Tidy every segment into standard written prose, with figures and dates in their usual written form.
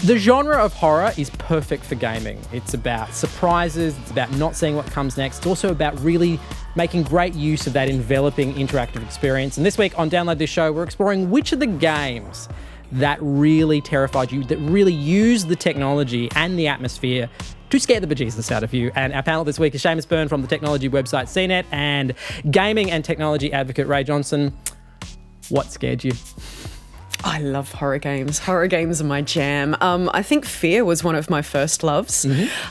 The genre of horror is perfect for gaming. It's about surprises, it's about not seeing what comes next. It's also about really making great use of that enveloping interactive experience. And this week on Download This Show, we're exploring which of the games that really terrified you, that really used the technology and the atmosphere to scare the bejesus out of you. And our panel this week is Seamus Byrne from the technology website CNET and gaming and technology advocate Ray Johnson. What scared you? I love horror games. Horror games are my jam. I think F.E.A.R was one of my first loves.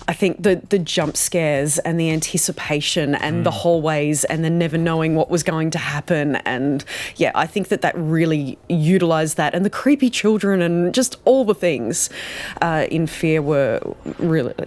I think the jump scares and the anticipation and the hallways and the never knowing what was going to happen. And yeah, I think that really utilised that. And the creepy children and just all the things in F.E.A.R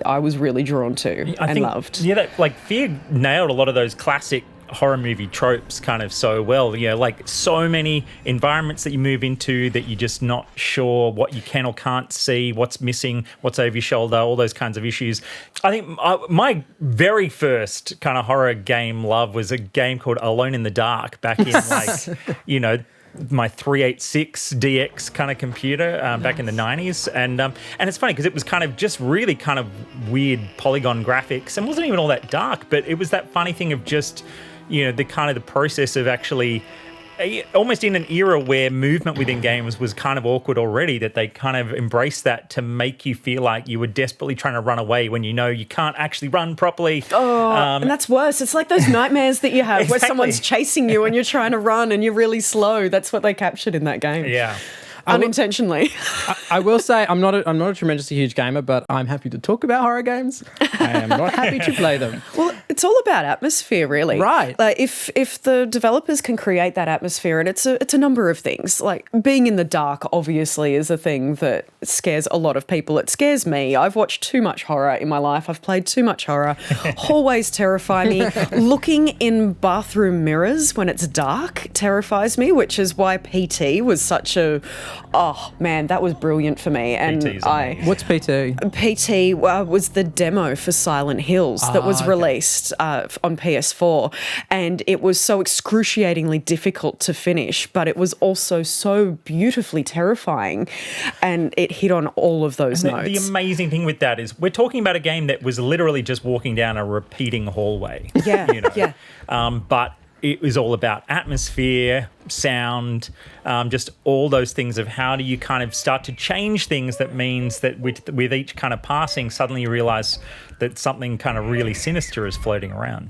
I was really drawn to loved. Yeah, F.E.A.R nailed a lot of those classic horror movie tropes kind of so well. Like so many environments that you move into that you're just not sure what you can or can't see, what's missing, what's over your shoulder, all those kinds of issues. I think my very first kind of horror game love was a game called Alone in the Dark back in my 386 DX kind of computer back in the 90s. And it's funny because it was kind of just really kind of weird polygon graphics and wasn't even all that dark, but it was that funny thing of just the kind of the process of actually almost in an era where movement within games was kind of awkward already, that they kind of embraced that to make you feel like you were desperately trying to run away when you know you can't actually run properly. And that's worse. It's like those nightmares that you have Exactly. where someone's chasing you and you're trying to run and you're really slow. That's what they captured in that game. Yeah. Unintentionally. I will say I'm not a tremendously huge gamer, but I'm happy to talk about horror games. I am not happy to play them. Well, it's all about atmosphere, really. Right. Like if the developers can create that atmosphere, and it's a number of things. Like being in the dark, obviously, is a thing that scares a lot of people. It scares me. I've watched too much horror in my life. I've played too much horror. Hallways terrify me. Looking in bathroom mirrors when it's dark terrifies me, which is why PT was such a... Oh, man, that was brilliant for me. And What's PT? PT was the demo for Silent Hills that was released on PS4, and it was so excruciatingly difficult to finish, but it was also so beautifully terrifying, and it hit on all of those notes. The amazing thing with that is we're talking about a game that was literally just walking down a repeating hallway. Yeah. But it was all about atmosphere, sound, just all those things of how do you kind of start to change things that means that with each kind of passing, suddenly you realise that something kind of really sinister is floating around.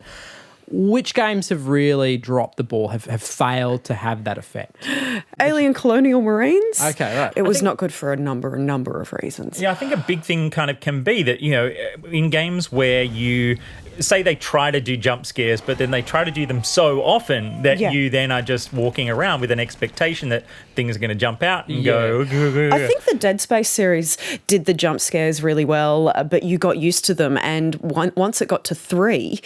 Which games have really dropped the ball, have failed to have that effect? Alien Colonial Marines. Okay, right. It was not good for a number of reasons. Yeah, I think a big thing kind of can be that, in games where you say they try to do jump scares, but then they try to do them so often that you then are just walking around with an expectation that things are going to jump out and go. I think the Dead Space series did the jump scares really well, but you got used to them. And once it got to 3,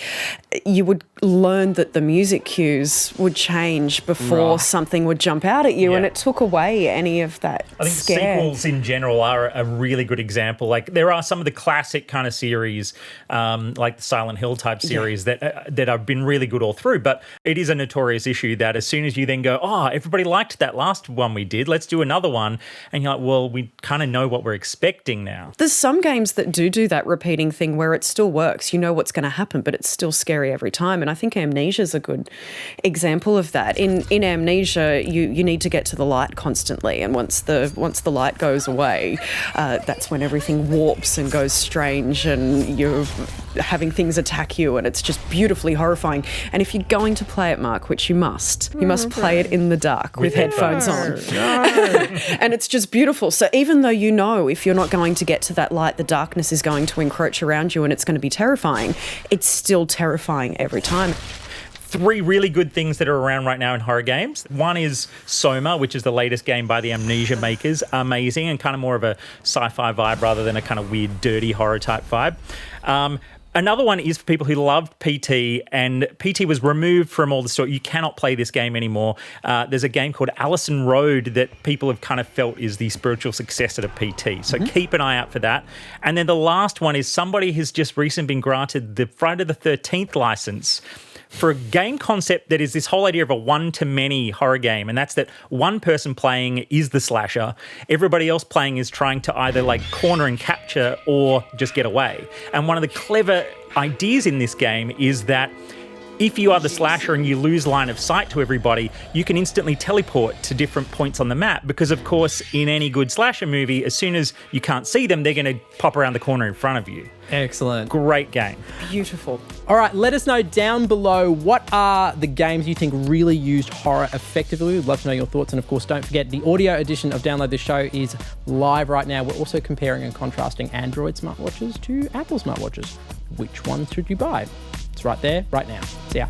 you would learn that the music cues would change before something would jump out at you, and it took away any of that I think scare. sequels in general are a really good example. Like there are some of the classic kind of series, like the Silent Hill type series that have been really good all through, but it is a notorious issue that as soon as you then go, everybody liked that last one we did, let's do another one, and you're like, well, we kind of know what we're expecting now. There's some games that do that repeating thing where it still works. You know what's going to happen, but it's still scary every time. And I think Amnesia's a good example of that. In Amnesia, you need to get to the light constantly, and once the light goes away, that's when everything warps and goes strange, and you're having things attack you, and it's just beautifully horrifying. And if you're going to play it, Mark, which you must play it in the dark with headphones on. And it's just beautiful. So even though if you're not going to get to that light, the darkness is going to encroach around you and it's going to be terrifying, it's still terrifying every time. 3 really good things that are around right now in horror games. One is Soma, which is the latest game by the Amnesia makers. Amazing and kind of more of a sci-fi vibe rather than a kind of weird, dirty horror type vibe. Another one is for people who loved PT, and PT was removed from all the story. You cannot play this game anymore. There's a game called Allison Road that people have kind of felt is the spiritual successor to PT. So keep an eye out for that. And then the last one is somebody has just recently been granted the Friday the 13th license for a game concept that is this whole idea of a one-to-many horror game, and that's that one person playing is the slasher, everybody else playing is trying to either like corner and capture or just get away. And one of the clever ideas in this game is that if you are the slasher and you lose line of sight to everybody, you can instantly teleport to different points on the map because, of course, in any good slasher movie, as soon as you can't see them, they're going to pop around the corner in front of you. Excellent. Great game. Beautiful. All right, let us know down below what are the games you think really used horror effectively. We'd love to know your thoughts. And of course, don't forget the audio edition of Download This Show is live right now. We're also comparing and contrasting Android smartwatches to Apple smartwatches. Which ones should you buy? It's right there, right now. See ya.